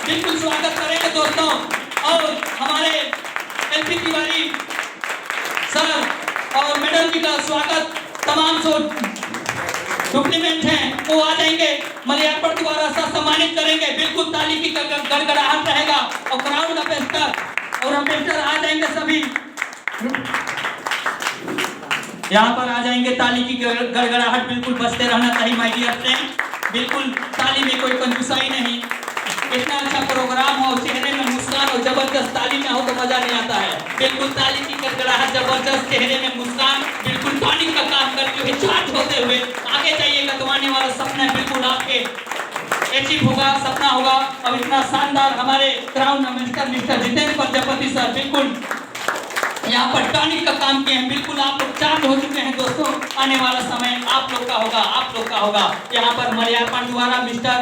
बिल्कुल स्वागत करेंगे दोस्तों। और हमारे एलपी तिवारी सर और मैडम जी का स्वागत, तमाम जो डुप्लीमेंट हैं वो आ जाएंगे, मलयार्पण द्वारा सम्मानित करेंगे। बिल्कुल ताली की गड़गड़ाहट रहेगा और क्राउड अम्बेसडर आ जाएंगे, सभी यहाँ पर आ जाएंगे। ताली की गड़गड़ाहट बिल्कुल बजते रहना चाहिए माय डियर फ्रेंड। बिल्कुल ताली में कोई कंजूसाई नहीं। इतना अच्छा प्रोग्राम हो, चेहरे में मुस्कान हो, जबरदस्त ताली ना हो तो मजा नहीं आता है। बिल्कुल ताली की गड़गड़ाहट, जबरदस्त चेहरे में मुस्कान, बिल्कुल टॉनिक का काम करते हुए, चार्ज होते हुए आगे जाइएगा तो आने वाला सपना बिल्कुल आपके अचीव होगा, सपना होगा। अब इतना शानदार हमारे crown minister mister Jitendra Prajapati sir बिल्कुल यहाँ पर टॉनिक का काम किए हैं। बिल्कुल आप लोग चार्ज हो चुके हैं दोस्तों। आने वाला समय आप लोग का होगा, आप लोग का होगा। यहाँ पर मलयार्पण द्वारा mister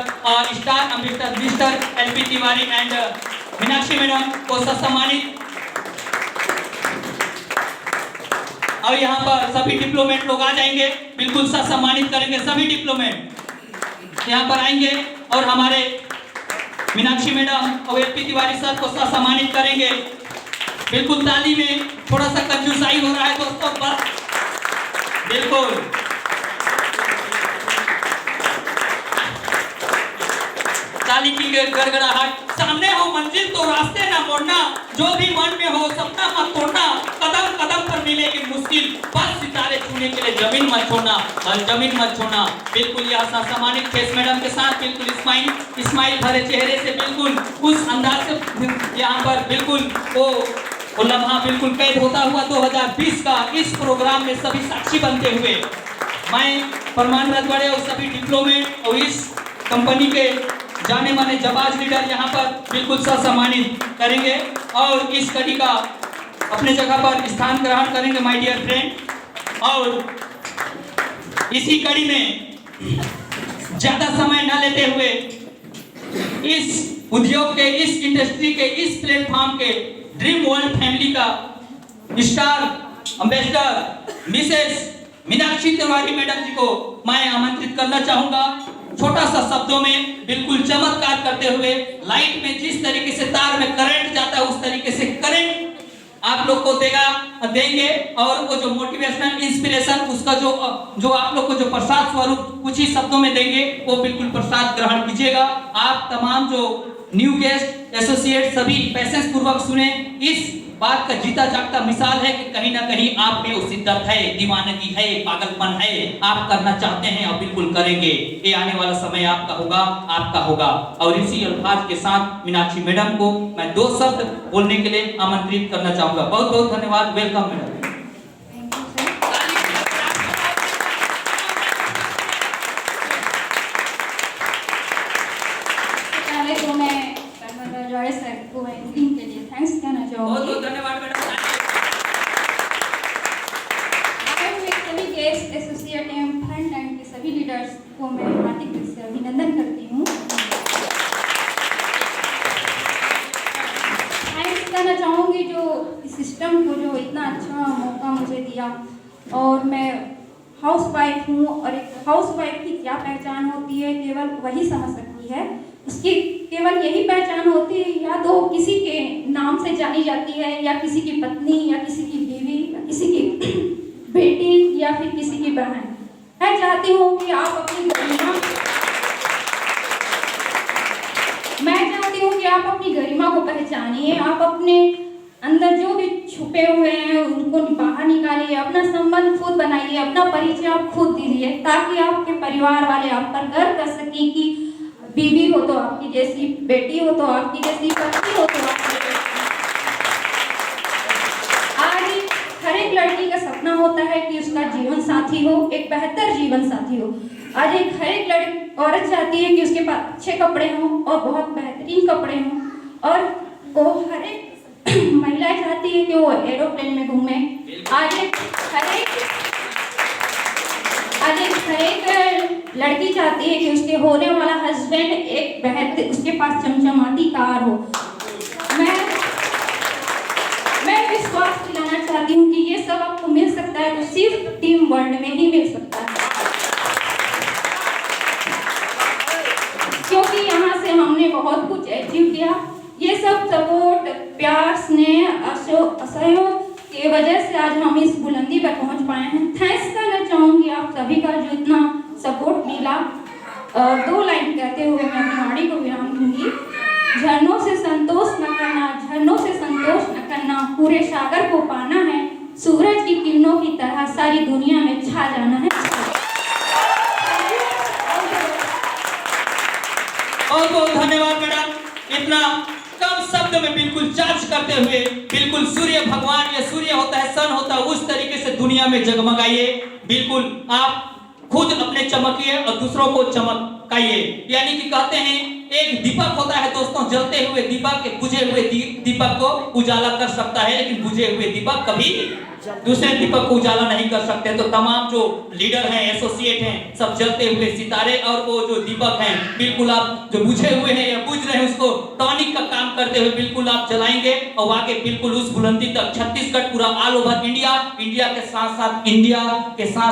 star mister mister LP Tiwari and Meenakshi madam को सम्मानित। और यहाँ पर सभी डिप्लोमेट लोग आ जाएंगे, बिल्कुल सम्मानित करेंगे। सभी डिप्लोमेट यहाँ पर आएंगे और हमारे मीनाक्षी मैडम और एलपी तिवारी सर को सम्मानित करेंगे। बिल्कुल ताली में थोड़ा सा कंजूसाई हो रहा है दोस्तों, बस बिल्कुल ताली की गड़गड़ाहट। सामने हो मंजिल तो रास्ते ना मोड़ना, जो भी मन में हो सपना मत तोड़ना, कदम कदम पर मिलेगी मुश्किल, बस सितारे छूने के लिए जमीन मत छोड़ना, जमीन मत छोड़ना। बिल्कुल यहाँ सम्मानित फेस मैडम के साथ बिल्कुल स्माइल भरे चेहरे से बिल्कुल उस अंदाज से यहाँ पर बिल्कुल वो लम्हा बिल्कुल कैद होता हुआ 2020 का इस प्रोग्राम में सभी साक्षी बनते हुए मैं फरमान रजवाड़े और सभी डिप्लोमेट और इस कंपनी के जाने माने जाबाज लीडर यहाँ पर बिल्कुल सम्मानित करेंगे और इस कड़ी का अपने जगह पर स्थान ग्रहण करेंगे माय डियर फ्रेंड। और इसी कड़ी में ज्यादा समय न लेते हुए इस उद्योग के, इस इंडस्ट्री के, इस प्लेटफॉर्म के ड्रीम वर्ल्ड फैमिली का star ambassador Mrs Meenakshi Tiwari madam ji को मैं आमंत्रित करना चाहूंगा। छोटा सा शब्दों में बिल्कुल चमत्कार करते हुए, लाइट में जिस तरीके से तार में करंट जाता है उस तरीके से करंट आप लोग को देंगे और वो जो मोटिवेशनल इंस्पिरेशन उसका जो आप लोग को जो प्रसाद स्वरूप कुछ ही शब्दों में देंगे वो बिल्कुल प्रसाद ग्रहण कीजिएगा। आप तमाम जो न्यू गेस्ट एसोसिएट सभी पैसेंस पूर्वक सुने। इस बात का जीता जागता मिसाल है कि कहीं ना कहीं आप में वो शिद्दत है, दीवानगी है, पागलपन है, आप करना चाहते हैं और बिल्कुल करेंगे। ये आने वाला समय आपका होगा, आपका होगा। और इसी अल्फाज के साथ मीनाक्षी मैडम को मैं 2 शब्द बोलने के लिए आमंत्रित करना चाहूंगा। बहुत बहुत धन्यवाद। Welcome madam. बहुत बहुत धन्यवाद मैडम। सभी गेस्ट एसोसिएट एवं फ्रंट एंड के सभी लीडर्स को मैं हार्दिक रूप से अभिनंदन करती हूँ। थैंक्स करना चाहूँगी जो इस सिस्टम को जो इतना अच्छा मौका मुझे दिया। और मैं हाउस वाइफ हूँ और एक हाउस वाइफ की क्या पहचान होती है केवल वही समझ सकती है। उसकी केवल यही पहचान होती है, या तो किसी के नाम से जानी जाती है, या किसी की पत्नी, या किसी की बीवी, या किसी की बेटी, या फिर किसी की बहन। मैं चाहती हूँ कि आप अपनी गरिमा को पहचानिए। आप अपने अंदर जो भी छुपे हुए हैं उनको बाहर निकालिए, अपना संबंध खुद बनाइए, अपना परिचय आप खुद दीजिए, ताकि आपके परिवार वाले आप पर गर्व कर सकें कि बीवी हो तो आपकी जैसी, बेटी हो तो आपकी जैसी, पत्नी हो तो आपकी जैसी। आज हर एक लड़की का सपना होता है कि उसका जीवन साथी हो, एक बेहतर जीवन साथी हो। आज हर एक औरत चाहती है कि उसके पास अच्छे कपड़े हों और बहुत बेहतरीन कपड़े हों। और वो हर एक महिला चाहती है कि वो एरोप्लेन में घूमे। आज हर एक लड़की चाहती है कि उसके होने वाला हस्बैंड एक बेहतर, उसके पास चमचमाती कार हो। मैं विश्वास दिलाना चाहती हूँ कि ये सब आपको मिल सकता है तो सिर्फ टीम वर्ल्ड में ही मिल सकता है, क्योंकि यहाँ से से हमने बहुत कुछ अचीव किया। ये सब सपोर्ट, प्यार, स्नेह, असहयोग की वजह से आज हम इस बुलंदी पर पहुंच पाए हैं। थैंक्स करना चाहूँगी आप सभी का जो इतना सपोर्ट मिला। 2 लाइन कहते हुए मैं अपनी वाणी को विराम दूंगी। झरनों से संतोष न करना, झरनों से संतोष न करना, पूरे सागर को पाना है, सूरज की किरणों की तरह सारी दुनिया में छा जाना है। बहुत बहुत धन्यवाद मैडम, इतना कम शब्द में बिल्कुल चार्ज करते हुए, बिल्कुल सूर्य भगवान या सूर्य होता है, सन होता है, उस तरीके से दुनिया में जगमगाइए। बिल्कुल आप खुद अपने चमकिए और दूसरों को चमकाइए। यानी कि कहते हैं एक दीपक होता है दोस्तों, जलते हुए दीपक बुझे हुए दीपक को उजाला कर सकता है, लेकिन बुझे हुए दीपक कभी दूसरे दीपक को उजाला नहीं कर सकते। तो तमाम जो लीडर हैं, एसोसिएट हैं, सब जलते हुए सितारे और वो जो दीपक हैं, बिल्कुल आप जो बुझे हुए हैं या बुझ रहे हैं उसको टॉनिक का काम करते हुए बिल्कुल आप जलाएंगे और आगे बिल्कुल उस बुलंदी तक, छत्तीसगढ़ पूरा ऑल ओवर इंडिया, इंडिया के साथ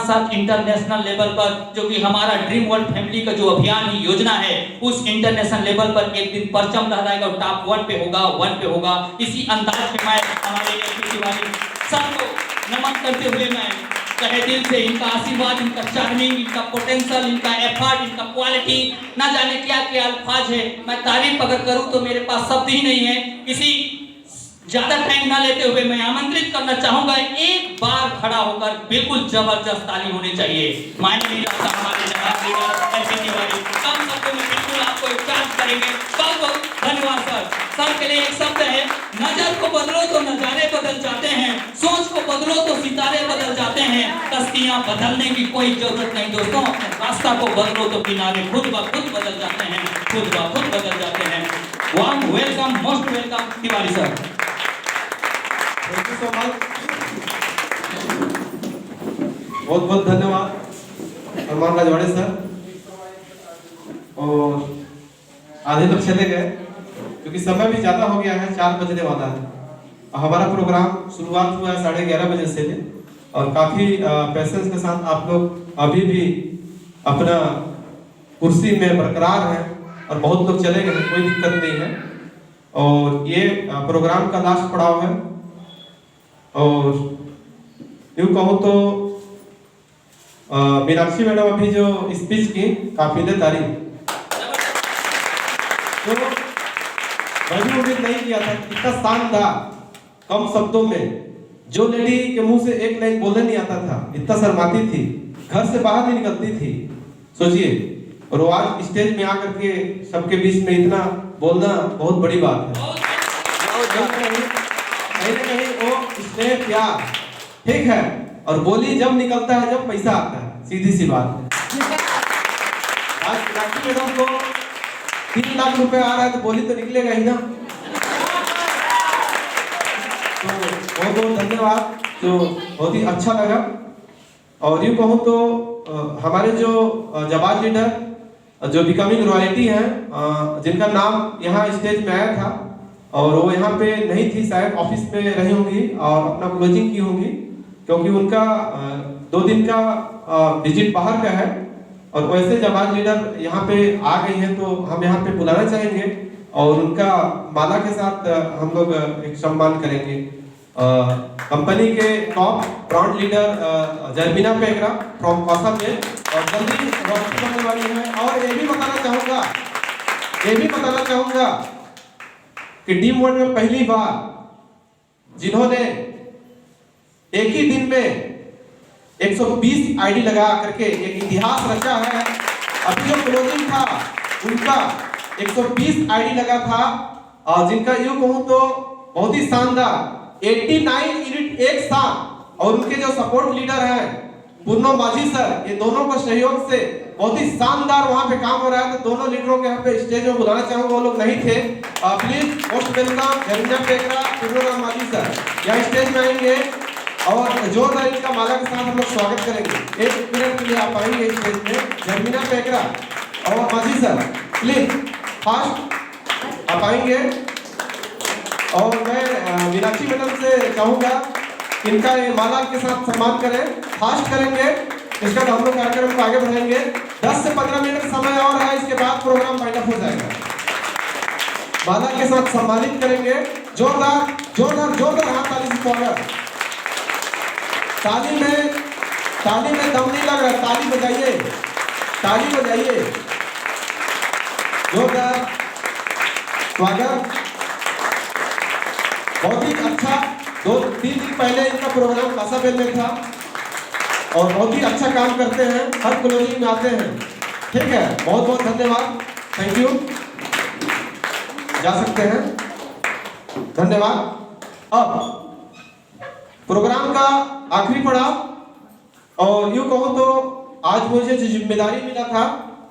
साथ इंटरनेशनल लेवल पर, जो कि हमारा ड्रीम वर्ल्ड फैमिली का जो अभियान ही योजना है, उस इंटरनेशनल लेवल पर एक दिन परचम लहराएगा और टॉप 1 पे होगा। इसी अंदाज में मैं हमारे तिवारी सबको नमन करते हुए मैं तहे दिल से इनका आशीर्वाद, इनका चार्मिंग, इनका पोटेंशियल, इनका एफर्ट, इनका क्वालिटी, ना जाने क्या क्या अल्फाज है। मैं तारीफ अगर करूं तो मेरे पास शब्द ही नहीं है। किसी ज्यादा टाइम ना लेते हुए मैं आमंत्रित करना चाहूंगा, एक बार खड़ा होकर बिल्कुल जबरदस्त ताली होनी चाहिए। माननीय हमारे जनाब लीडर एसपी तिवारी कम शब्दों में बिल्कुल आपको एक चार्ज करेंगे। बहुत बहुत धन्यवाद सर के लिए एक शब्द है, नजर को बदलो तो नजारे बदल जाते हैं, सोच को बदलो तो सितारे बदल जाते हैं, कश्तियां बदलने की कोई जरूरत नहीं दोस्तों, अपने रास्ता को बदलो तो किनारे खुद ब खुद बदल जाते हैं, खुद ब खुद बदल जाते हैं। Warm welcome, most welcome Tiwari sir. Thank you so much, बहुत बहुत धन्यवाद सलमान राजवाड़े सर। और आधे लोग चले गए क्योंकि समय भी ज्यादा हो गया है, 4 बजने वाला है। हमारा प्रोग्राम शुरुआत हुआ है 11:30 बजे से और काफी पेशेंस के साथ आप लोग अभी भी अपना कुर्सी में बरकरार हैं और बहुत लोग चले गए, कोई दिक्कत नहीं है। और ये प्रोग्राम का लास्ट पड़ाव है और यूँ कहूँ तो मीनाक्षी मैडम अभी जो स्पीच की काफिले तारीफ, तो मैं भी उम्मीद नहीं किया था इतना शानदार कम शब्दों में, जो लेडी के मुंह से एक लाइन बोलने नहीं आता था, इतना शर्माती थी, घर से बाहर नहीं निकलती थी, सोचिए, और वो आज स्टेज में आकर के सबके बीच में इतना बोलना बहुत बड़ी बात है। कहीं वो स्नेह प्यार ठीक है, और बोली जब निकलता है जब पैसा आता है, सीधी सी बात है। आज मीनाक्षी मैडम को 3 लाख रुपए आ रहा है तो बोली तो निकलेगा ही ना। तो बहुत बहुत धन्यवाद, जो बहुत ही अच्छा लगा। और यूँ कहूँ तो हमारे जो जवान लीडर जो बिकमिंग रॉयल्टी हैं, जिनका नाम यहाँ स्टेज में आया था और वो यहाँ पे नहीं थी, शायद ऑफिस में रही होंगी और अपना क्लोजिंग की होंगी, क्योंकि उनका 2 दिन का विजिट बाहर का है। और वैसे जवान लीडर यहाँ पे आ गई हैं तो हम यहाँ पे बुलाना चाहेंगे और उनका माला के साथ हम लोग एक सम्मान करेंगे। कंपनी के टॉप ब्रांड लीडर जर्मिना पेगरा फ्रॉम कौशल और जल्दी रोटी बनने वाली है। और ये भी बताना चाहूंगा कि ड्रीम वर्ल्ड में पहली बार जिन्होंने एक ही दिन में 120 आईडी लगा करके एक इतिहास रचा है। अभी जो क्लोजिंग था उनका 120 आईडी लगा था, और जिनका यूं कहूं तो बहुत ही शानदार 89 यूनिट एक साथ, और उनके जो सपोर्ट लीडर हैं पूर्णो माझी सर, ये दोनों का सहयोग से बहुत ही शानदार वहां पे काम हो रहा है। तो दोनों लीडरों के यहाँ पे स्टेज में बुलाना चाहूंगा, वो लोग नहीं थे। प्लीज मोस्ट वेलकम जर्मिना पेगरा, पूर्णो माझी सर यहाँ स्टेज में आएंगे और जोरदार इनका माला के साथ हम लोग स्वागत करेंगे। 1 मिनट के लिए आप आएंगे स्टेज में, जर्मिना पेगरा और माझी सर प्लीज फास्ट आप आएंगे। और मैं मीनाक्षी मैडम से चाहूंगा इनका ये माला के साथ सम्मान करें, फास्ट करेंगे, इसका हम लोग कार्यक्रम को आगे बढ़ाएंगे। 10 से 15 मिनट समय और है, इसके बाद प्रोग्राम वाइंड अप हो जाएगा। माला के साथ सम्मानित करेंगे। जोरदार जोरदार जोरदार हाथ ताली से स्वागत। ताली में दम नहीं लग रहा, ताली बजाइए, ताली बजाइए, जोरदार स्वागत। बहुत ही अच्छा, 2-3 दिन पहले इनका प्रोग्राम कासाबेल में था और बहुत ही अच्छा काम करते हैं, हर क्लोजिंग में आते हैं। ठीक है, बहुत बहुत धन्यवाद, थैंक यू, जा सकते हैं, धन्यवाद। अब प्रोग्राम का आखिरी पड़ाव, और यूं कहूं तो आज मुझे जो जिम्मेदारी मिला था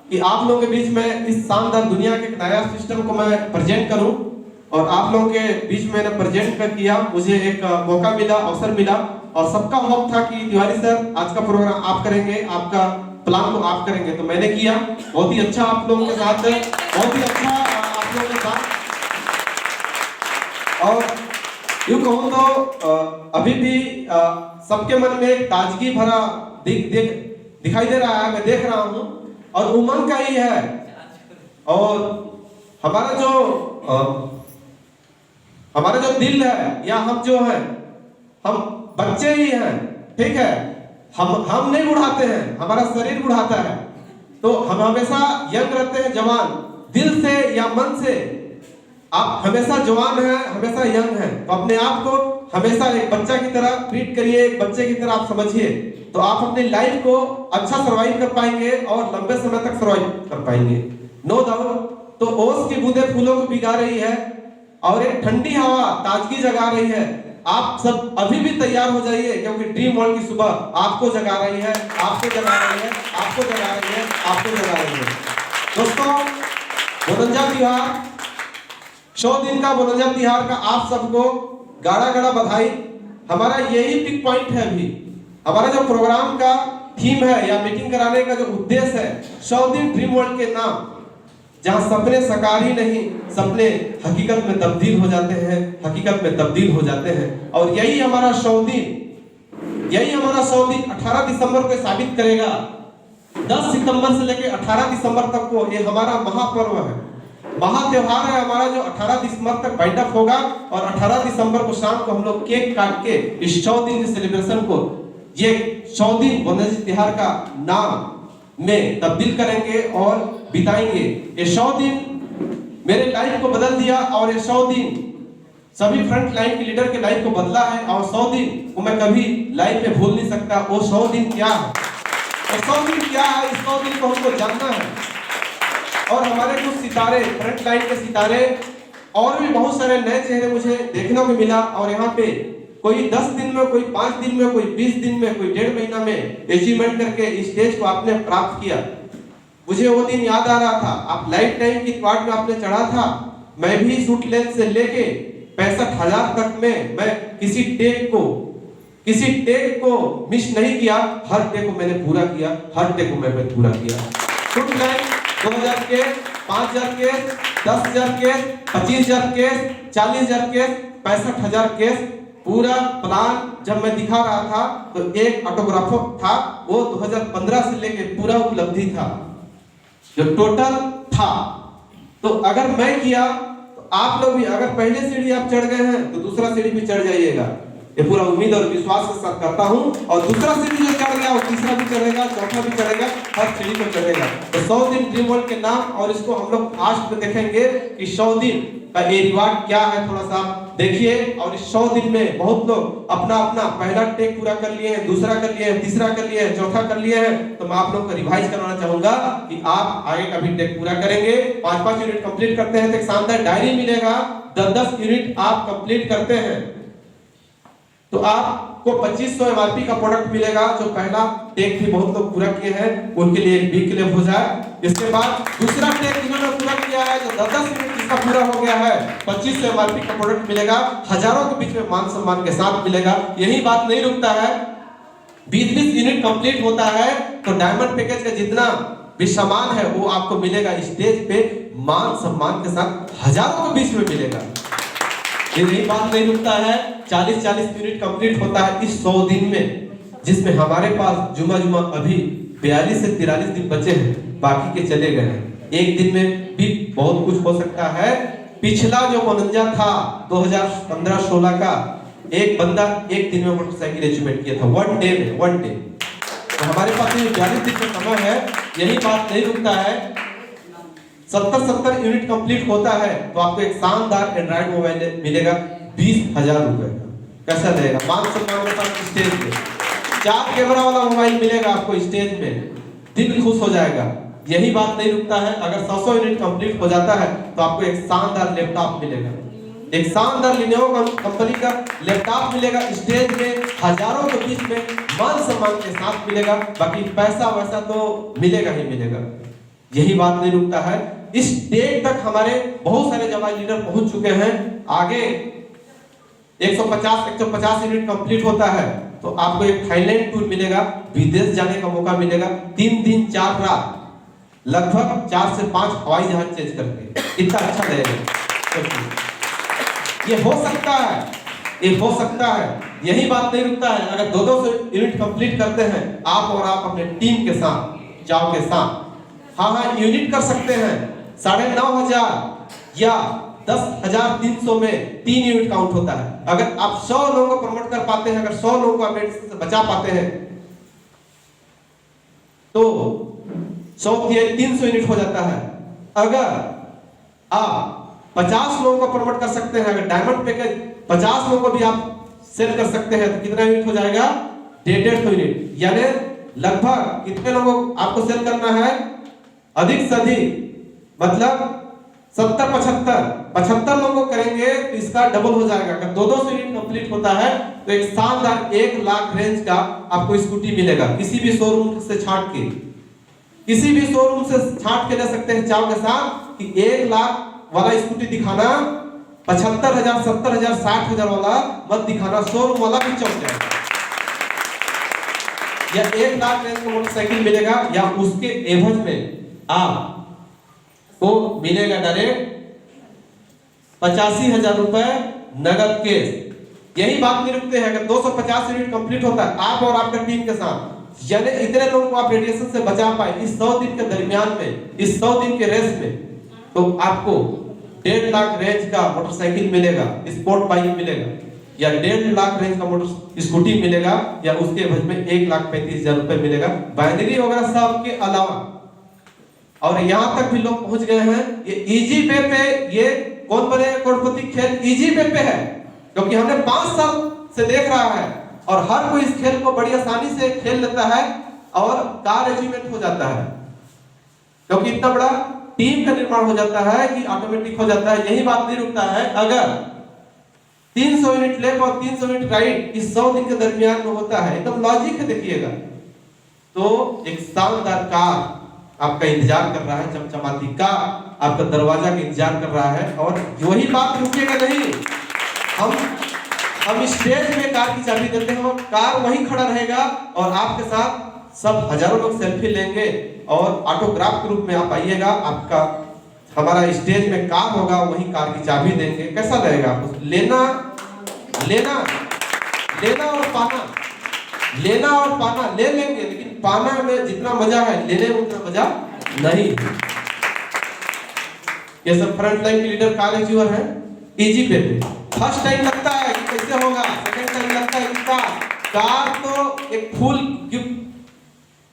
कि आप लोगों के बीच में इस शानदार दुनिया के एक नया सिस्टम को मैं प्रेजेंट करूं, और आप लोगों के बीच में मैंने प्रेजेंट कर किया, मुझे एक मौका मिला, अवसर मिला, और सबका होप था कि तिवारी सर आज का प्रोग्राम आप करेंगे, आपका प्लान को आप करेंगे, तो मैंने किया। बहुत ही अच्छा आप लोगों के साथ, बहुत ही अच्छा आप लोगों के साथ। और यूं कहूं तो अभी भी सबके मन में एक ताजगी भरा दिखाई दे रहा है, मैं देख रहा हूं, और उमंग का ही है। और हमारा जो दिल है, या हम जो हैं, हम बच्चे ही हैं, ठीक है, हम नहीं बुढ़ाते हैं, हमारा शरीर बुढ़ाता है, तो हम हमेशा यंग रहते हैं, जवान दिल से या मन से। आप हमेशा जवान हैं, हमेशा यंग हैं, तो अपने आप को हमेशा एक बच्चा की तरह ट्रीट करिए, एक बच्चे की तरह आप समझिए, तो आप अपनी लाइफ को अच्छा सर्वाइव कर पाएंगे और लंबे समय तक सर्वाइव कर पाएंगे, नो डाउट। तो ओस की बूंदें फूलों को भिगा रही है, और एक ठंडी हवा ताजगी जगा रही है। आप सब अभी भी तैयार हो जाइए, क्योंकि ड्रीम वर्ल्ड की सुबह आपको जगा रही है, आपको जगा रही है, आपको जगा रही है, आपको जगा रही है। दोस्तों, बोनंजा तिहार, 100 दिन का बोनंजा तिहार का आप सबको गाड़ा गाड़ा बधाई। हमारा यही पिक पॉइंट है। अभी हमारा जो प्रोग्राम का थीम है या मीटिंग कराने का जो उद्देश्य है, 100 दिन ड्रीम वर्ल्ड के नाम, जहां सपने साकार ही नहीं, सपने हकीकत में तब्दील हो जाते हैं, हकीकत में तब्दील हो जाते हैं। और यही हमारा 100 दिन 18 दिसंबर को साबित करेगा। 10 सितंबर से लेकर 18 दिसंबर तक को ये हमारा महापर्व है, महा त्योहार है हमारा, जो 18 दिसंबर तक वाइंड अप होगा, और 18 दिसंबर को शाम को हम लोग केक काट के इस 100 दिन के सेलिब्रेशन को, ये 100 दिन बोनंजा तिहार का नाम में तब्दील करेंगे और बिताएंगे। ये 100 दिन मेरे लाइफ को बदल दिया, और ये 100 दिन सभी फ्रंट लाइन के लीडर के लाइफ को बदला है, और 100 दिन को मैं कभी लाइफ में भूल नहीं सकता। वो 100 दिन क्या है, वो 100 दिन क्या है, इस 100 दिन को हमको जानना है। और हमारे कुछ सितारे, फ्रंट लाइन के सितारे, और भी बहुत सारे नए चेहरे मुझे देखने को मिला। और यहाँ पे कोई 10 दिन में, कोई 5 दिन में, कोई 20 दिन में, कोई 1.5 महीना में अचीवमेंट करके इस स्टेज को आपने प्राप्त किया। मुझे वो दिन याद आ रहा था, आप लाइफ टाइम की क्वाड में आपने चढ़ा था। मैं भी शूट लेंथ से लेके 65,000 तक में मैं किसी टेक को मिस नहीं किया, हर टेक को मैंने पूरा किया, हर टेक को मैंने पूरा किया। शूट लाइन 2000 के, 5000 के, 10,000 के, 25,000 के, 40,000 के, 65,000 के, पूरा प्लान जब मैं दिखा रहा था तो एक ऑटोग्राफर था, वो 2015 से लेके पूरा उपलब्धि था जो टोटल था। तो अगर मैं किया तो आप लोग भी, अगर पहले सीढ़ी आप चढ़ गए हैं तो दूसरा सीढ़ी भी चढ़ जाइएगा, ये पूरा उम्मीद और विश्वास के साथ करता हूं। और दूसरा सीढ़ी जो चढ़ गया वो तीसरा भी चढ़ेगा, चौथा भी चढ़ेगा, हर सीढ़ी को चढ़ेगा। तो 100 दिन ड्रीम वर्ल्ड के नाम, और इसको हम लोग लास्ट में देखेंगे कि 100 दिन का ये रिवार्ड क्या है, थोड़ा सा देखिए। और इस 100 दिन में बहुत लोग अपना पहला टेक पूरा कर लिए हैं, दूसरा कर लिए हैं, तीसरा कर लिए हैं, चौथा कर लिए हैं। तो मैं आप लोग को रिवाइज करवाना चाहूंगा कि आप आगे का भी टेक पूरा करेंगे। 5-5 यूनिट कंप्लीट करते हैं तो एक शानदार डायरी मिलेगा। 10-10 यूनिट आप कंप्लीट करते हैं तो आपको 2500 एमआरपी का प्रोडक्ट मिलेगा। जो पहला टेक भी बहुत लोग पूरा किए हैं, उनके लिए एक बिग क्लेम हो जाए। इसके बाद दूसरा टेक जिन्होंने पूरा किया है, जो 10-10 यूनिट जिसका पूरा हो गया है, 2500 एमआरपी का प्रोडक्ट मिलेगा, हजारों के बीच में मान सम्मान के साथ मिलेगा। यही बात नहीं रुकता है, 20-20 यूनिट कंप्लीट होता है तो डायमंड पैकेज का जितना भी सामान है वो आपको मिलेगा स्टेज पे मान सम्मान के साथ, हजारों के बीच में मिलेगा। यही बात नहीं रुकता है, 40-40 यूनिट कंप्लीट होता है इस 100 दिन में, जिसमें हमारे पास जुमा अभी 42 से 43 दिन बचे हैं, बाकी के चले गए हैं। एक दिन में भी बहुत कुछ हो सकता है, पिछला जो 49 था 2015-16 का, एक बंदा एक दिन में मोटरसाइकिल अचीवमेंट किया था, वन डे। तो हमारे पास ये 42 दिन का समय है, यही बात नहीं रुकता है। 70 यूनिट कंप्लीट होता है तो आपको एक शानदार एंड्रॉइड मोबाइल मिलेगा 20,000 रुपए का। कैसा रहेगा? मान सम्मान के साथ स्टेज पे 4 कैमरा वाला मोबाइल मिलेगा आपको स्टेज में, दिल खुश हो जाएगा। यही बात नहीं रुकता है, अगर 100 यूनिट कंप्लीट हो जाता है तो आपको एक शानदार लैपटॉप मिलेगा, एक शानदार लिनोवो कंपनी का लैपटॉप मिलेगा, स्टेज में हजारों के बीच में मान सम्मान के साथ मिलेगा। बाकी पैसा वैसा तो मिलेगा ही मिलेगा। यही बात नहीं रुकता है, इस डेट तक हमारे बहुत सारे जवान लीडर पहुंच चुके हैं। आगे 150 यूनिट कंप्लीट होता है तो आपको एक थाईलैंड टूर मिलेगा, विदेश जाने का मौका मिलेगा, 3 दिन 4 रात, लगभग 4 से 5 हवाई जहाज चेंज करके। इतना अच्छा रहेगा, ये हो सकता है, ये हो सकता है। यही बात नहीं रुकता है, अगर 200 यूनिट कंप्लीट करते हैं आप और आप अपने टीम के साथ, चाव के साथ, हाँ यूनिट कर सकते हैं। 9,500 या 10,300 में 3 यूनिट काउंट होता है। अगर आप 100 लोगों को प्रमोट कर पाते हैं, अगर 100 लोगों को आप से बचा पाते हैं तो 100 300 यूनिट हो जाता है। अगर आप 50 लोगों को प्रमोट कर सकते हैं, अगर डायमंड पैकेज 50 लोगों को भी आप सेल कर सकते हैं तो कितना यूनिट हो जाएगा? 150 यूनिट। यानी लगभग कितने लोगों को आपको सेल करना है? अधिक से अधिक, मतलब 75 लोगों को करेंगे तो इसका डबल हो जाएगा। अगर 200 यूनिट कंप्लीट होता है तो एक शानदार 1 लाख रेंज का आपको स्कूटी मिलेगा, किसी भी शोरूम से छांट के, किसी भी शोरूम से छांट के ले सकते हैं चाव के साथ कि 1 लाख वाला स्कूटी दिखाना, 75,000, 70,000, 60,000 वाला मत दिखाना, शोरूम वाला भी चौंक जाएगा। या 1 लाख रेंज का मोटरसाइकिल मिलेगा या उसके एवज में आपको मिलेगा डायरेक्ट 85,000 रुपए नगद केस। यही बात नहीं रुकते हैं, अगर 250 यूनिट कंप्लीट होता है आप और आपका टीम के साथ, यानी इतने लोगों को आप रेडिएशन से बचा पाए इस 100 दिन के दरमियान में, इस 100 दिन के रेस में, तो आपको 1.5 लाख रेंज का मोटरसाइकिल मिलेगा, स्पोर्ट बाइक मिलेगा, या 1.5 लाख रेंज का मोटर स्कूटी मिलेगा, या उसके एवज में 1,35,000 रुपए मिलेगा, बाइनरी वगैरह सब के अलावा। और यहाँ तक भी लोग पहुंच गए हैं, ये इजी वे पे, ये कौन बने करोड़पति खेल इजी वे पे है, क्योंकि हमने 5 साल से देख रहा है और हर कोई इस खेल को बड़ी आसानी से खेल लेता है और कार अचीवमेंट हो जाता है, क्योंकि इतना बड़ा टीम का निर्माण हो जाता है कि ऑटोमेटिक हो जाता है। यही बात नहीं रुकता है, अगर 300 यूनिट लेफ्ट और 300 यूनिट राइट इस 100 दिन के दरमियान में होता है, एकदम लॉजिक है, देखिएगा तो एक शानदार कार आपका इंतजार कर रहा है, चमचमाती कार आपका दरवाजा का इंतजार कर रहा है। और वही बात रुकेगा नहीं, हम स्टेज में कार की चाबी देते हैं और कार वहीं खड़ा रहेगा और आपके साथ सब हजारों लोग सेल्फी लेंगे और ऑटोग्राफ के रूप में आप आइएगा, आपका हमारा स्टेज में कार होगा, वही कार की चाबी देंगे। कैसा लगेगा आपको? लेना लेना लेना और पाना, लेना और पाना, ले लेंगे, लेकिन पाना में जितना मजा है लेने में उतना मजा नहीं। ये सब फ्रंट लाइन के लीडर कार अचीवर है, इजी पे फर्स्ट टाइम लगता है कि कैसे होगा, सेकंड टाइम लगता है कि कार तो एक फुल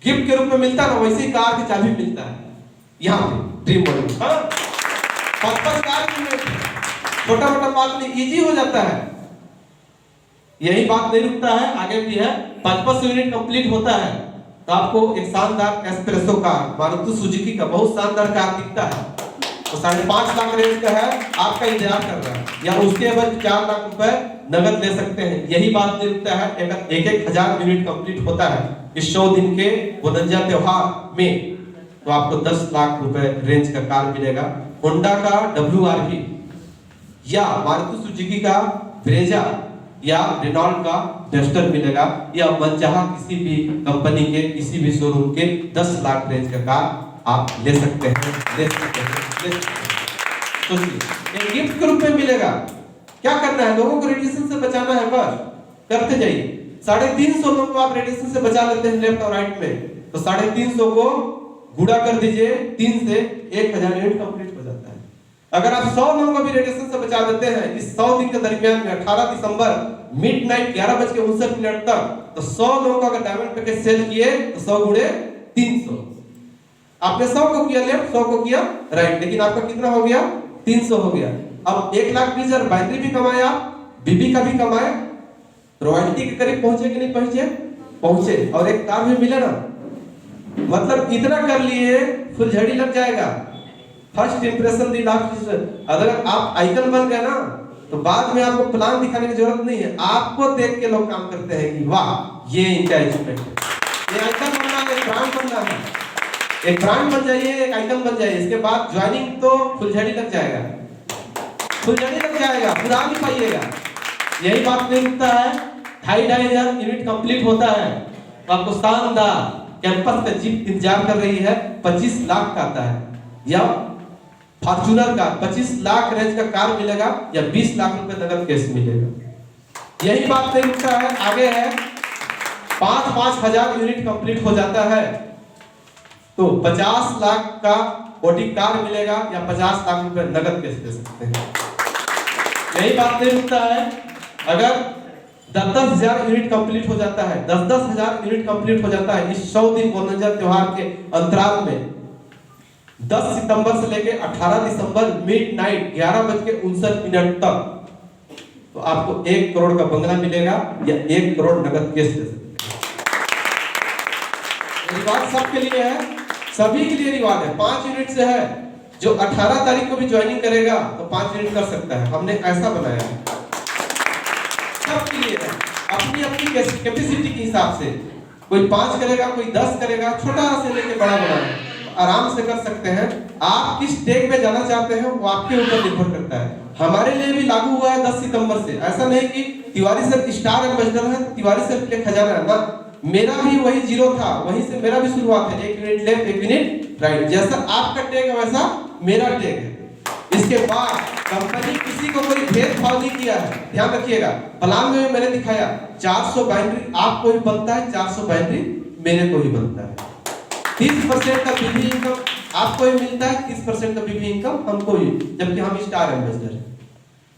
गिफ्ट के रूप में मिलता है ना, वैसे ही कार की चाबी मिलता है यहाँ पे ड्रीम वर्ल्ड। पर्पस कार छोटा मोटा बात नहीं, इजी हो जाता है। यही बात नहीं रुकता है, आगे भी है। 55 यूनिट कंप्लीट होता है तो आपको एक शानदार एस्प्रेसो कार, मारुति सुजुकी का बहुत शानदार कार दिखता है, तो 5.5 लाख रेंज का है, आपका इंतजार कर रहा है, या उसके बाद 4 लाख रुपए नगद ले सकते हैं। यही बात नहीं रुकता है, अगर 1,000 यूनिट कंप्लीट होता है इस 100 दिन के 49 त्योहार में, तो आपको 10 लाख रुपए रेंज का कार मिलेगा। होंडा का WRV या मारुति सुजुकी का ब्रेजा या रेनॉल्ट का डस्टर मिलेगा, या मनचाहा किसी भी कंपनी के किसी भी शोरूम के 10 लाख रेंज का कार आप ले सकते हैं, ले सकते हैं। तो ये गिफ्ट के रूप में मिलेगा। क्या करना है? लोगों को रेडिएशन से बचाना है, बस करते जाइए। 350 लोगों को आप रेडिएशन से बचा लेते हैं लेफ्ट और राइट में, तो 350 को गुणा कर दीजिए 3 से, 1,000 यूनिट कंप्लीट हो जाता है। अगर आप 100 लोगों को भी रेडिएशन से बचा देते हैं इस 100 दिन के दरमियान में 18 दिसंबर मिडनाइट 11:59 तक, तो 100 लोगों को अगर डायमंड पैकेज सेल किए तो 100 गुणे 300। आपने 100 को किया लेफ्ट, 100 को किया राइट, लेकिन आपका कितना हो गया? 300 हो गया। अब 1,20,000 बाइनरी भी कमाया, बीबी का भी कमाया, रॉयल्टी के करीब पहुंचे कि नहीं पहुंचे? पहुंचे। और एक कार भी मिले ना, मतलब इतना कर लिए फुलझड़ी लग जाएगा। फर्स्ट इंप्रेशन दी लास्ट। अगर आप आइकन बन गए ना तो बाद में आपको प्लान दिखाने की जरूरत नहीं है, आपको देख के लोग काम करते हैं कि वाह ये इनका अचीवमेंट है। ये आइकन बनना है, ब्रांड बनना है, एक ब्रांड बन जाइए, एक आइकन बन जाइए, इसके बाद ज्वाइनिंग तो फुलझड़ी लग जाएगा, फुलझड़ी लग जाएगा, खुदा नहीं पाइएगा। यही बात नहीं रुकता है, 2,500 यूनिट कंप्लीट होता है तो आपको शानदार कैंपस पे जीप इंतजार कर रही है, 25 लाख का आता है, या फॉर्च्यूनर का 25 लाख रेंज का कार मिलेगा, या 20 लाख रुपए नगद कैश मिलेगा। यही बात नहीं रुकता है, आगे है 5-5 हजार यूनिट कंप्लीट हो जाता है तो 50 लाख का बॉडी कार मिलेगा, या 50 लाख रुपए नगद कैश दे सकते हैं। यही बात नहीं रुकता है, अगर 10-10 हजार यूनिट कंप्लीट हो जाता है, 10-10 हजार यूनिट कंप्लीट हो जाता है इस 100 दिन गोलंजा त्योहार के अंतराल में, 10 सितंबर से लेकर 18 दिसंबर मिडनाइट 11:59 तक, तो आपको 1 करोड़ का बंगला मिलेगा या 1 करोड़ नगद कैश दे सकते हैं। रिवार्ड सबके लिए है, सभी के लिए रिवार्ड है। 5 यूनिट से है, जो 18 तारीख को भी ज्वाइनिंग करेगा तो 5 यूनिट कर सकता है, हमने ऐसा बनाया है। सबके लिए है, अपनी अपनी कैपेसिटी के हिसाब से, कोई 5 करेगा, कोई 10 करेगा, छोटा से लेकर बड़ा आराम से कर सकते हैं। आप किस स्टेज में जाना चाहते हैं वो आपके ऊपर निर्भर करता है। हमारे लिए भी लागू हुआ है 10 सितंबर से, ऐसा नहीं कि तिवारी सर स्टार एम्बेसडर है, तिवारी सर के लिए खजाना है ना, मेरा भी वही 0 था, वहीं से मेरा भी शुरुआत है, 1 यूनिट लेफ्ट 1 यूनिट राइट, जैसा आपका टैग है वैसा मेरा टैग है। इसके बाद कंपनी किसी को कोई भेदभाव नहीं किया है, ध्यान रखिएगा। प्लान में मैंने दिखाया 400 बाइनरी आपको ही बनता है, 400 बाइनरी मेरे को ही बनता है, 30% का बीबी इनकम आपको ही मिलता है, 30% का बीबी इनकम हमको ही, जबकि हम स्टार एम्बेसडर हैं।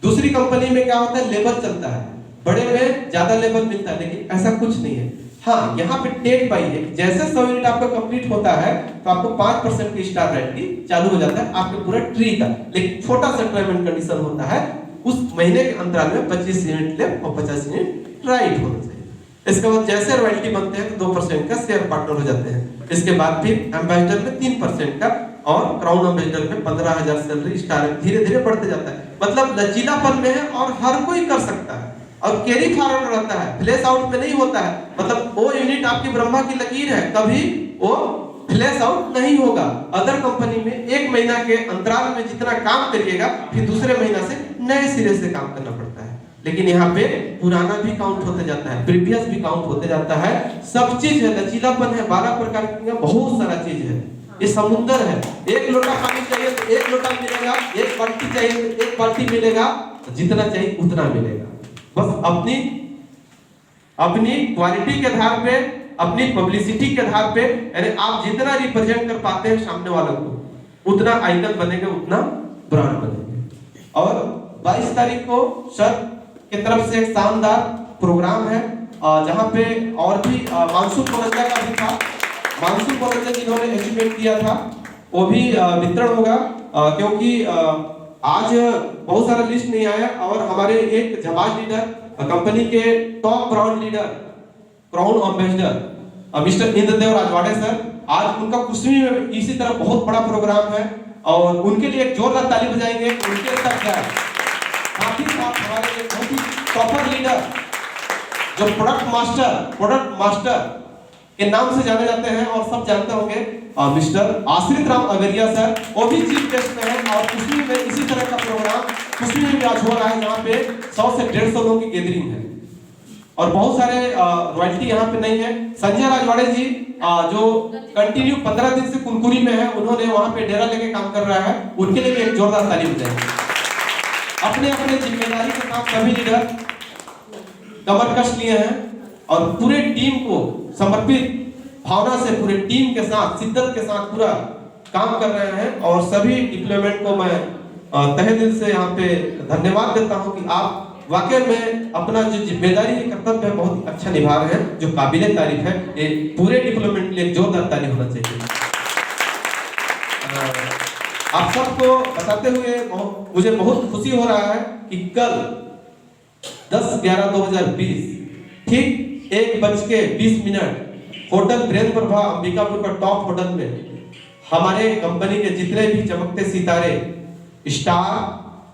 दूसरी कंपनी में क्या होता है, लेबर चलता है, बड़े में ज्यादा लेबर मिलता है, लेकिन ऐसा कुछ नहीं है। हाँ, यहाँ पे टेक बाई है, जैसे 100 यूनिट आपका कंप्लीट होता है तो आपको 5% की स्टार राइट चालू हो जाता है आपके पूरा ट्री का, लेकिन छोटा सा टर्म एंड कंडीशन होता है, उस महीने के अंतराल में 25 यूनिट लेफ्ट और 50 यूनिट राइट होना चाहिए। इसके बाद जैसे रॉयल्टी बनते हैं तो 2% का शेयर पार्टनर हो जाते हैं। इसके बाद फिर एम्बेसडर में 3% का, और क्राउन एम्बेसडर में 15,000 सैलरी स्टार धीरे धीरे बढ़ते जाता है। मतलब लचीलापन में है और हर कोई कर सकता है, और कैरी फॉरवर्ड रहता है, फ्लैश आउट में नहीं होता है। मतलब वो यूनिट आपकी ब्रह्मा की लकीर है, कभी वो फ्लैश आउट नहीं होगा। अदर कंपनी में 1 महीना के अंतराल में जितना काम करिएगा फिर दूसरे महीना से नए सिरे से काम करना पड़ता है, लेकिन यहाँ पे पुराना भी काउंट होते जाता है, प्रीवियस भी काउंट होते जाता है। सब चीज है, लचीलापन है, 12 प्रकार की बहुत सारा चीज है। ये समुद्र है, 1 लोटा पानी चाहिए तो 1 लोटा मिलेगा, 1 बाल्टी चाहिए तो 1 बाल्टी मिलेगा, तो जितना चाहिए उतना मिलेगा। बस अपनी क्वालिटी के आधार पे, अपनी पब्लिसिटी के आधार पे, यानी आप जितना रिप्रेजेंट कर पाते हैं सामने वालों को, उतना आइकन बनेगा, उतना ब्रांड बनेगा। और 22 तारीख को सर की तरफ से एक शानदार प्रोग्राम है, जहां पे और भी मानसून गोलंजा का भी था, मानसून गोलंजा जिन्होंने अचीवमेंट किया था वो भी वितरण होगा, क्योंकि आज बहुत सारा लिस्ट नहीं आया, और हमारे एक जवाज लीडर, कंपनी के top brand leader, crown ambassador mister Indradev Rajwade sir, आज उनका कुश्मी में इसी तरह बहुत बड़ा प्रोग्राम है, और उनके लिए एक जोरदार ताली बजाएंगे। उनके साथ काफी साथ हमारे एक बहुत ही टॉपर लीडर जो प्रोडक्ट मास्टर के नाम से जाने जाते हैं और सब जानते होंगे, मिस्टर आश्रित राम अगरिया सर, वो भी चीफ गेस्ट में है। और कुश्मी में इसी तरह का प्रोग्राम कुश्मी में भी आज हो रहा है, जहाँ पे 100 से 150 लोगों की गैदरिंग है, और बहुत सारे रॉयल्टी यहाँ पे नहीं है। संजय राजवाड़े जी जो कंटिन्यू 15 दिन से कुनकुरी में है, उन्होंने वहाँ पे डेरा लेके काम कर रहा है, उनके लिए भी एक जोरदार ताली बजाएंगे। अपने अपने जिम्मेदारी के साथ सभी लीडर कमर कस लिए हैं, और पूरे टीम को समर्पित भावना से पूरे टीम के साथ शिद्दत के साथ पूरा काम कर रहे हैं, और सभी डिप्लोमेंट को मैं तहे दिल से यहाँ पे धन्यवाद देता हूँ कि आप वाकई में अपना जो जिम्मेदारी है, कर्तव्य है, बहुत अच्छा निभा रहे हैं, जो काबिले तारीफ है। ये पूरे डिप्लोमेंट के लिए जोरदार तारीफ होना चाहिए। आप सबको बताते हुए मुझे बहुत खुशी हो रहा है कि कल 10/11/2020 ठीक 1:20 होटल वीरेंद्र प्रभा अंबिकापुर का टॉप होटल में हमारे कंपनी के जितने भी चमकते सितारे, स्टार,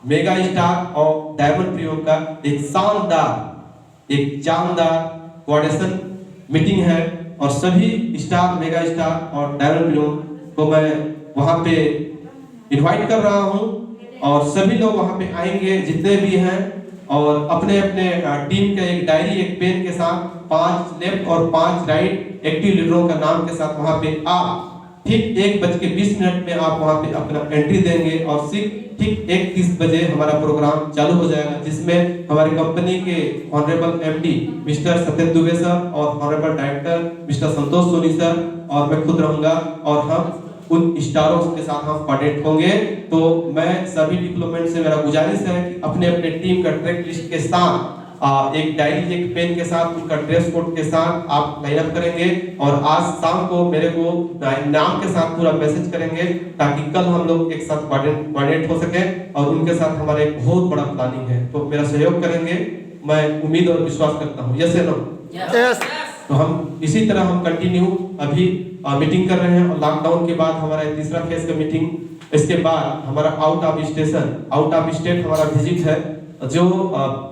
मेगा स्टार और डायमंड प्रीमियम का एक शानदार, एक जानदार कोऑर्डिनेशन मीटिंग है और सभी स्टार, मेगा स्टार और डायमंड प्रीमियम को मैं वहां पे इनवाइट कर रहा हूं और सभी लोग वहां पे आएंगे जितने भी हैं और अपने अपने टीम के एक डायरी, एक पेन के साथ 5 लेफ्ट और 5 राइट एक्टिव लीडरों का नाम के साथ वहां पे आप ठीक 1:20 में आप वहां पे अपना एंट्री देंगे और ठीक 1:30 बजे हमारा प्रोग्राम चालू हो जाएगा, जिसमें हमारी कंपनी के honourable MD mister Satyendra Dubey sir और ऑनरेबल डायरेक्टर मिस्टर संतोष सोनी सर और मैं खुद रहूंगा और हम उन स्टारों के साथ हम कोऑर्डिनेट होंगे। तो मैं सभी डिप्लोमेंट से मेरा गुजारिश है कि अपने अपने टीम का ट्रैक लिस्ट के साथ एक डायरी, एक पेन के साथ, उनका ड्रेस कोड के साथ आप लाइन अप करेंगे और आज शाम को मेरे को नाम के साथ पूरा मैसेज करेंगे ताकि कल हम लोग एक साथ कोऑर्डिनेट हो सके और उनके साथ हमारा एक बहुत बड़ा प्लानिंग है। तो मेरा सहयोग करेंगे, मैं उम्मीद और विश्वास करता हूँ। यस या नो? यस। तो हम इसी तरह हम कंटिन्यू अभी मीटिंग कर रहे हैं और लॉकडाउन के बाद हमारा तीसरा फेज का मीटिंग, इसके बाद हमारा आउट ऑफ स्टेट हमारा विजिट है जो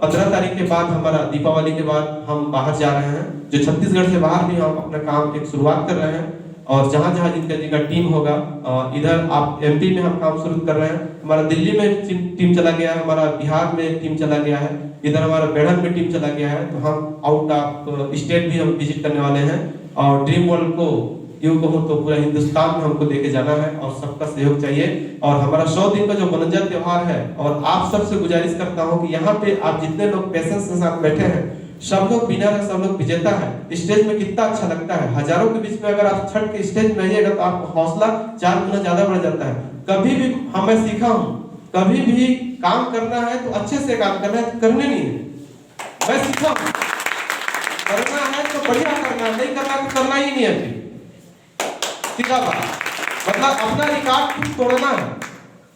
15 तारीख के बाद हमारा दीपावली के बाद हम बाहर जा रहे हैं, जो छत्तीसगढ़ से बाहर भी हम अपना काम एक शुरुआत कर रहे हैं और जहां जहां जिनका टीम होगा, इधर आप एमपी में हम काम शुरू कर रहे हैं, हमारा दिल्ली में टीम चला गया है, हमारा बिहार में टीम चला गया है, इधर हमारा बेढ़न में टीम चला गया है। तो हम आउट ऑफ स्टेट भी हम विजिट करने वाले हैं और ड्रीम वर्ल्ड को यूं कहूं तो पूरा हिंदुस्तान में हमको लेके जाना है और सबका सहयोग चाहिए। और हमारा 100 दिन का जो बनंजा त्योहार है और आप सबसे गुजारिश करता हूं कि यहाँ पे आप जितने लोग पेशेंस के साथ बैठे हैं, सब लोग विनर है, सब लोग विजेता है। स्टेज में कितना अच्छा लगता है, हजारों के बीच में अगर आप छठ के स्टेज में आइएगा तो आपका हौसला 4 गुना ज्यादा बढ़ जाता है। कभी भी हमें सीखा हूं, कभी भी काम करना है तो अच्छे से काम करना है, करने नहीं है। मैं सीखा हूं, करना है तो बढ़िया करना है, नहीं करना तो करना ही नहीं है। सीधा बात, मतलब अपना रिकॉर्ड तोड़ना है।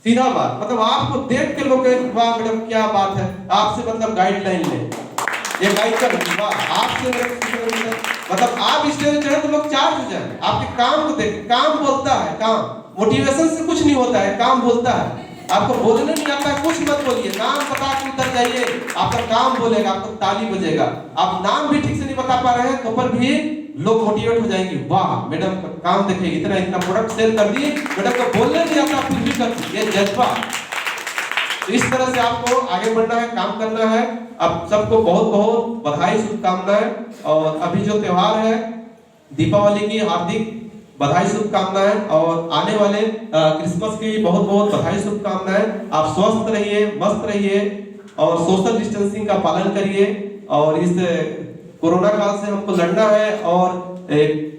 सीधा बात, मतलब आपको देख के लोग वाह मैडम क्या बात है, आपसे मतलब गाइडलाइन ले, ये गाइड कर वाह आपसे मतलब आप स्टेज चढ़े तो लोग चार्ज हो जाए आपके काम को देख। काम बोलता है, काम मोटिवेशन से कुछ नहीं होता है, काम बोलता है। आपको बोलने नहीं आता है, कुछ मत बोलिए, नाम बता के उतर जाइए, आपका काम बोलेगा, आपको ताली बजेगा। आप नाम भी ठीक से नहीं बता पा रहे हैं तो पर भी लोग मोटिवेट हो जाएंगे, वाह मैडम का काम देखिए, इतना प्रोडक्ट सेल कर दिए, मैडम को बोलने नहीं आता फिर भी कर दी, ये जज्बा। तो इस तरह से आपको आगे बढ़ना है, काम करना है। अब सबको बहुत बहुत बधाई, शुभकामनाएं। और अभी जो त्योहार है दीपावली की हार्दिक बधाई, शुभकामनाएं और आने वाले क्रिसमस की बहुत बहुत बधाई, शुभकामनाएं। आप स्वस्थ रहिए, मस्त रहिए और सोशल डिस्टेंसिंग का पालन करिए। और इस कोरोना काल से हमको लड़ना है और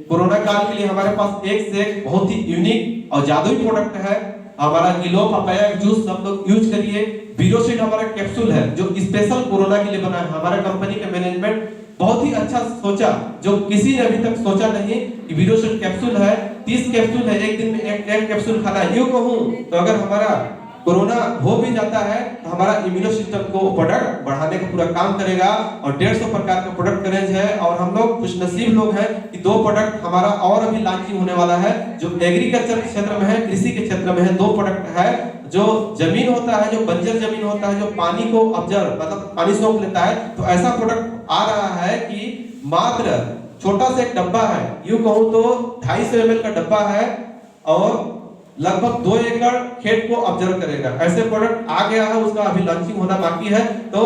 कोरोना काल के लिए हमारे पास एक से एक बहुत ही यूनिक और जादुई प्रोडक्ट है। हमारा गिलो पपाया जूस सब लोग यूज करिए। बीरोसिड हमारा कैप्सूल है जो स्पेशल कोरोना के लिए बना है। हमारा कंपनी का मैनेजमेंट बहुत ही अच्छा सोचा, जो किसी ने अभी तक सोचा नहीं कि बीरोसिड कैप्सूल है, 30 कैप्सूल है, एक दिन में एक कैप्सूल खाना है। यूं कहूं तो अगर हमारा कोरोना हो भी जाता है तो हमारा इम्यूनो सिस्टम को प्रोडक्ट बढ़ाने का पूरा काम करेगा। और 150 प्रकार का प्रोडक्ट रेंज है और हम लोग खुश नसीब लोग हैं कि 2 प्रोडक्ट हमारा और अभी लॉन्चिंग होने वाला है, जो एग्रीकल्चर के क्षेत्र में है, कृषि के क्षेत्र में है। 2 प्रोडक्ट है, जो जमीन होता है, जो बंजर जमीन होता है, जो पानी को ऑब्जर्व मतलब पानी सोख लेता है, तो ऐसा प्रोडक्ट आ रहा है कि मात्र छोटा सा एक डब्बा है, यूं कहूं तो 250 ml का डब्बा है और लगभग 2 एकड़ खेत को ऑब्जर्व करेगा। ऐसे प्रोडक्ट आ गया है, उसका अभी लॉन्चिंग होना बाकी है। तो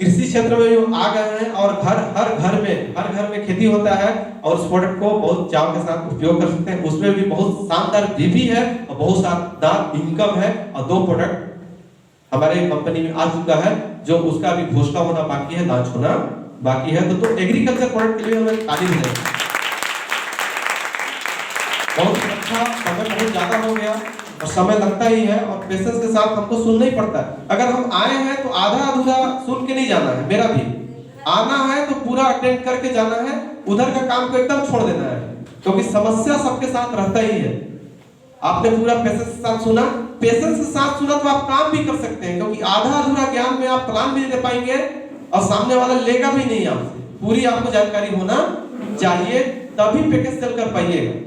कृषि क्षेत्र में भी आ गए हैं और हर घर में खेती होता है और उस प्रोडक्ट को बहुत चाव के साथ उपयोग कर सकते हैं। उसमें भी बहुत शानदार बीबी है और बहुत शानदार इनकम है। और 2 प्रोडक्ट हमारे कंपनी में आ चुका है, जो उसका अभी घोषणा होना बाकी है, लॉन्च होना बाकी है। तो एग्रीकल्चर प्रोडक्ट के लिए हमें तारीफ है। बहुत अच्छा, समय बहुत ज्यादा हो गया और समय लगता ही है और पेशेंस के साथ हमको सुनना ही पड़ता है। अगर हम आए हैं तो आधा अधूरा सुन के नहीं जाना है, मेरा भी आना है तो पूरा अटेंड करके जाना है, उधर का काम को एकदम छोड़ देना है, क्योंकि समस्या सबके साथ रहता ही है। आपने पूरा पेशेंस के साथ सुना, पेशेंस के साथ सुना तो आप काम भी कर सकते हैं, क्योंकि आधा अधूरा ज्ञान में आप प्लान भी नहीं दे पाएंगे और सामने वाला लेगा भी नहीं आपसे। पूरी आपको जानकारी होना चाहिए, तभी पैकेज सेल कर पाइएगा।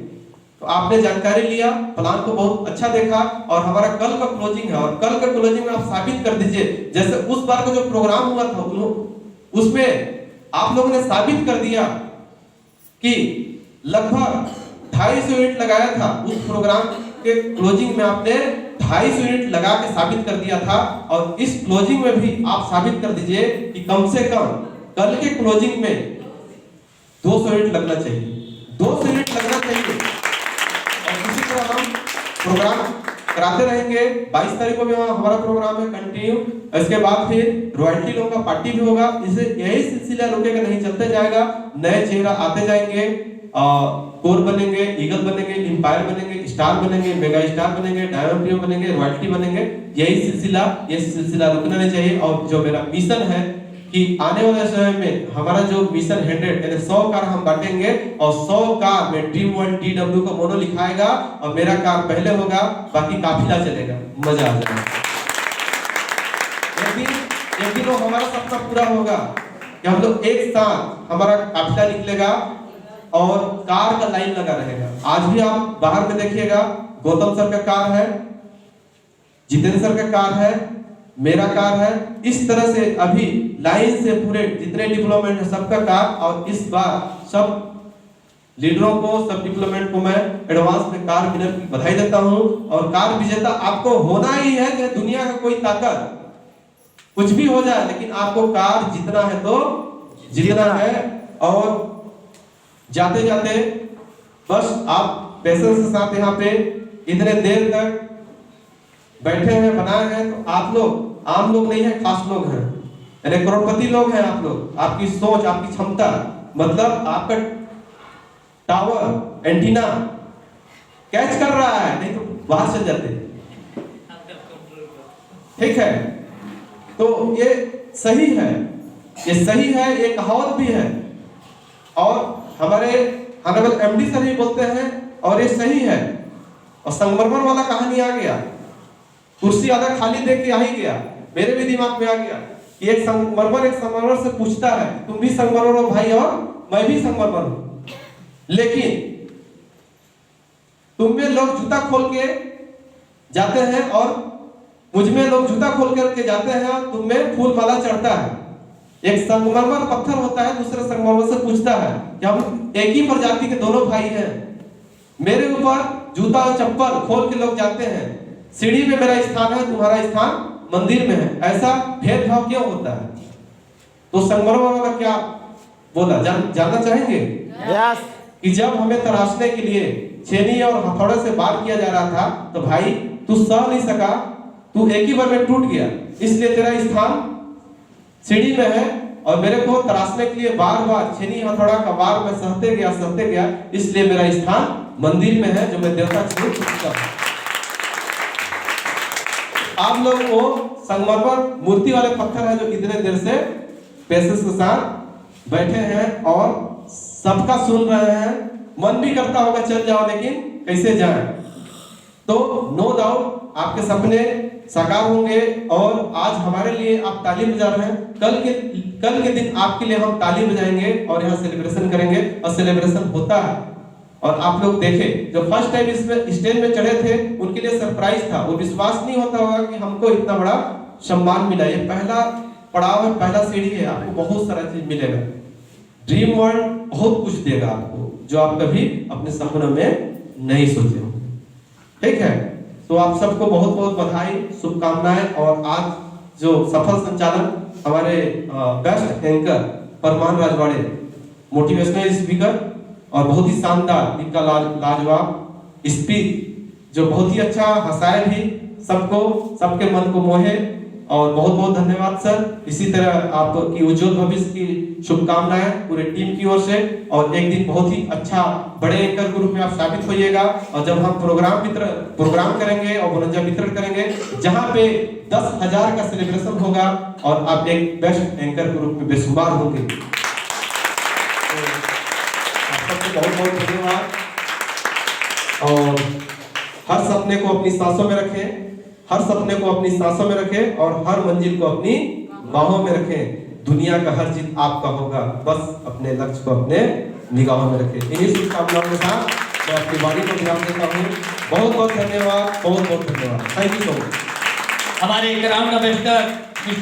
तो आपने जानकारी लिया, प्लान को बहुत अच्छा देखा और हमारा कल का क्लोजिंग है, और कल का क्लोजिंग में आप साबित कर दीजिए, जैसे उस बार का जो प्रोग्राम हुआ था उसमें आप लोगों ने साबित कर दिया कि लगभग 250 यूनिट लगाया था। उस प्रोग्राम के क्लोजिंग में आपने 250 यूनिट लगा के साबित कर दिया था, और इस क्लोजिंग में भी आप साबित कर दीजिए कि कम से कम कल के क्लोजिंग में 200 यूनिट लगना चाहिए, 200 यूनिट लगना चाहिए। और इसी तरह हम प्रोग्राम कराते रहेंगे। 22 तारीख को भी हमारा प्रोग्राम है कंटिन्यू, इसके बाद फिर रॉयल्टी लोगों का पार्टी भी होगा। इसे यही सिलसिला रुकेगा नहीं, चलते जाएगा, नए चेहरा आते जाएंगे, कोर बनेंगे, ईगल बनेंगे, एम्पायर बनेंगे, स्टार बनेंगे, मेगा स्टार बनेंगे, डायमंड प्रीमियम बनेंगे, रॉयल्टी बनेंगे। यही सिलसिला रुकना नहीं चाहिए। और जो मेरा मिशन है कि आने वाले समय में हमारा जो मिशन 100 यानी 100 कार हम बांटेंगे, और 100 कार में ड्रीम वन DW का मोनो लिखाएगा और मेरा कार पहले होगा, बाकी काफिला चलेगा, मजा आ जाएगा। एक दिन वो हमारा सपना पूरा होगा कि हम लोग एक साथ हमारा काफिला निकलेगा और कार का लाइन लगा रहेगा। आज भी आप बाहर में देखिएगा, गौतम सर का कार है, जितेंद्र सर का कार है, मेरा कार है। इस तरह से अभी लाइन से पूरे जितने डिप्लोमेंट है सबका कार। और इस बार सब लीडरों को, सब डिप्लोमेंट को मैं एडवांस में कार विनर की बधाई देता हूं। और कार विजेता आपको होना ही है, चाहे दुनिया का कोई ताकत कुछ भी हो जाए, लेकिन आपको कार जीतना है तो जीतना है। और जाते जाते बस आप पेशेंस के साथ यहाँ पे इतने देर तक बैठे हैं, बनाए हैं, तो आप लोग आम लोग नहीं है, खास लोग हैं, यानी करोड़पति लोग हैं आप लोग। आपकी सोच, आपकी क्षमता, मतलब आपका टावर एंटीना कैच कर रहा है, नहीं तो बाहर चल जाते। ठीक है, तो ये सही है, ये सही है, ये कहावत भी है और हमारे ऑनरेबल MD सर भी बोलते हैं और ये सही है। और संगमरमर वाला कहानी आ गया, कुर्सी आधा खाली देख के आ ही गया, मेरे भी दिमाग में आ गया कि एक संगमरमर से पूछता है, तुम भी संगमरमर हो भाई और मैं भी संगमरमर हूं, लेकिन तुम में लोग जूता खोल के जाते हैं और मुझ में लोग जूता खोल करके जाते हैं और तुम में फूल माला चढ़ता है। एक संगमरमर पत्थर होता है, दूसरे संगमरमर से पूछता है कि हम एक ही प्रजाति के दोनों भाई हैं, मेरे ऊपर जूता और चप्पल खोल के लोग जाते हैं, सीढ़ी में मेरा स्थान है, तुम्हारा स्थान मंदिर में है, ऐसा भेदभाव क्यों होता है? तो संगमरमर वाला क्या बोला, जानना चाहेंगे? यस। कि जब हमें तराशने के लिए छेनी और हथौड़े से वार किया जा रहा था, तो भाई तू सह नहीं सका, तू एक ही बार में टूट गया, इसलिए तेरा स्थान सीढ़ी में है, और मेरे को तराशने के लिए बार बार छेनी हथौड़ा का वार में सहते गया, इसलिए मेरा स्थान मंदिर में है, जो मैं देवता छोड़ चुका हूं। आप लोग वो संगमरमर मूर्ति वाले पत्थर है जो इतने देर से पेशेंस के साथ बैठे हैं और सबका सुन रहे हैं। मन भी करता होगा चल जाओ, लेकिन कैसे जाएं? तो नो डाउट आपके सपने साकार होंगे और आज हमारे लिए आप ताली बजा रहे हैं, कल के दिन आपके लिए हम ताली बजाएंगे और यहाँ सेलिब्रेशन करेंगे, और सेलिब्रेशन होता है। और आप लोग देखें, जो फर्स्ट टाइम इसमें स्टेज में चढ़े थे उनके लिए सरप्राइज था, वो विश्वास नहीं होता होगा कि हमको इतना बड़ा सम्मान मिला। ये पहला पड़ाव है, पहला सीढ़ी है, आपको बहुत सारा चीज मिलेगा। ड्रीम वर्ल्ड बहुत कुछ देगा आपको, जो आप कभी अपने सपनों में नहीं सोचे हो। ठीक है, तो आप सबको बहुत बहुत बधाई, शुभकामनाएं। और आज जो सफल संचालन हमारे best anchor Parman Rajwade, motivational speaker और बहुत ही शानदार इनका लाजवाब स्पीच, जो बहुत ही अच्छा हंसाए भी सबको, सबके मन को मोहे, और बहुत बहुत धन्यवाद सर। इसी तरह आपकी उज्जवल भविष्य की शुभकामनाएं पूरे टीम की ओर से, और एक दिन बहुत ही अच्छा बड़े एंकर के रूप में आप साबित होइएगा। और जब हम प्रोग्राम करेंगे और मनोरंजन वितरण करेंगे जहां पे 10,000 का सेलिब्रेशन होगा और आप एक बेस्ट एंकर के रूप में बेशुमार होंगे। तो आप सबको बहुत बहुत धन्यवाद। और हर सपने को अपनी सांसों में रखें, हर सपने को अपनी सांसों में रखें और हर मंजिल को अपनी बाहों में रखें। दुनिया का हर जीत आपका होगा, बस अपने लक्ष्य को अपने निगाहों में रखें। इन्हीं शुभकामनाओं के साथ मैं अपनी वाणी को विराम देता हूँ। बहुत बहुत धन्यवाद, बहुत बहुत धन्यवाद। Thank you so much. हमारे ग्राउंड एम्बेसडर